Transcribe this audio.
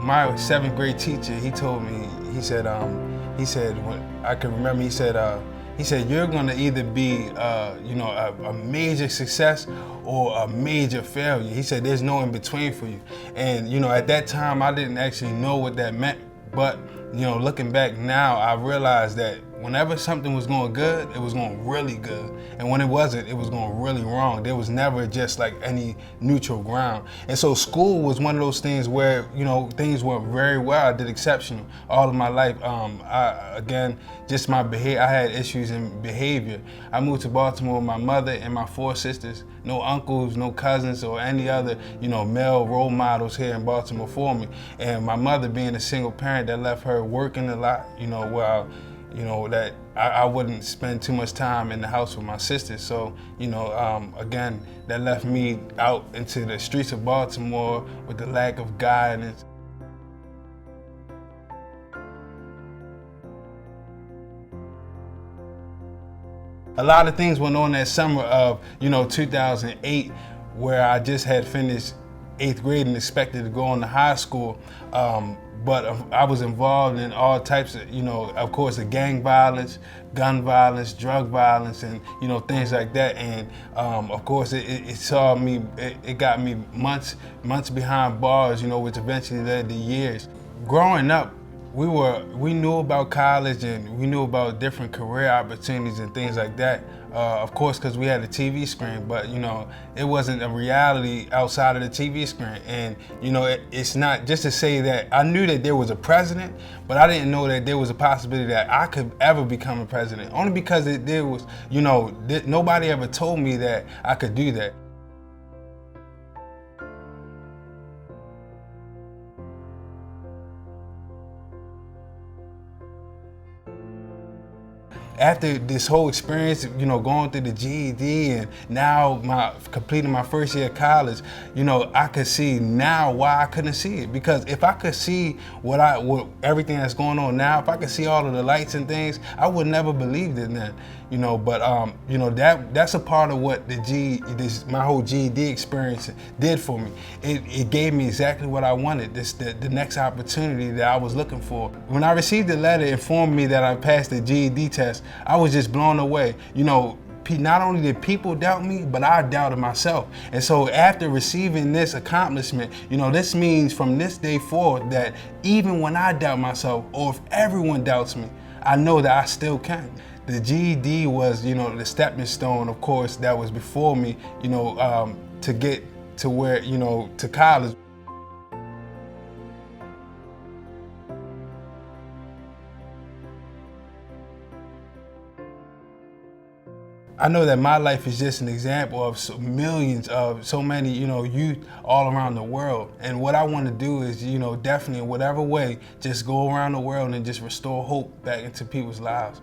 my seventh grade teacher, he told me, he said, when I can remember, he said, you're gonna either be, a major success or a major failure. He said, there's no in between for you. And, at that time, I didn't actually know what that meant. But, looking back now, I realized that whenever something was going good, it was going really good. And when it wasn't, it was going really wrong. There was never just like any neutral ground. And so school was one of those things where, things went very well. I did exceptional all of my life. Just my behavior, I had issues in behavior. I moved to Baltimore with my mother and my 4 sisters. No uncles, no cousins, or any other, male role models here in Baltimore for me. And my mother being a single parent, that left her working a lot, while that I wouldn't spend too much time in the house with my sisters. So, again, that left me out into the streets of Baltimore with the lack of guidance. A lot of things went on that summer of, 2008, where I just had finished 8th grade and expected to go on to high school. But I was involved in all types of course, the gang violence, gun violence, drug violence, and things like that. And of course, it got me months behind bars, which eventually led to years. Growing up, we knew about college and we knew about different career opportunities and things like that. Of course, because we had a TV screen, but it wasn't a reality outside of the TV screen. And it's not just to say that I knew that there was a president, but I didn't know that there was a possibility that I could ever become a president. Only because there was, nobody ever told me that I could do that. After this whole experience, going through the GED and now completing my first year of college, I could see now why I couldn't see it. Because if I could see what everything that's going on now, if I could see all of the lights and things, I would never believed in that. That's a part of what my whole GED experience did for me. It gave me exactly what I wanted, the next opportunity that I was looking for. When I received the letter informing me that I passed the GED test, I was just blown away. Not only did people doubt me, but I doubted myself. And so after receiving this accomplishment, this means from this day forward that even when I doubt myself, or if everyone doubts me, I know that I still can. The GED was, the stepping stone, of course, that was before me, to get to where, to college. I know that my life is just an example of millions of so many, youth all around the world. And what I want to do is, definitely in whatever way, just go around the world and just restore hope back into people's lives.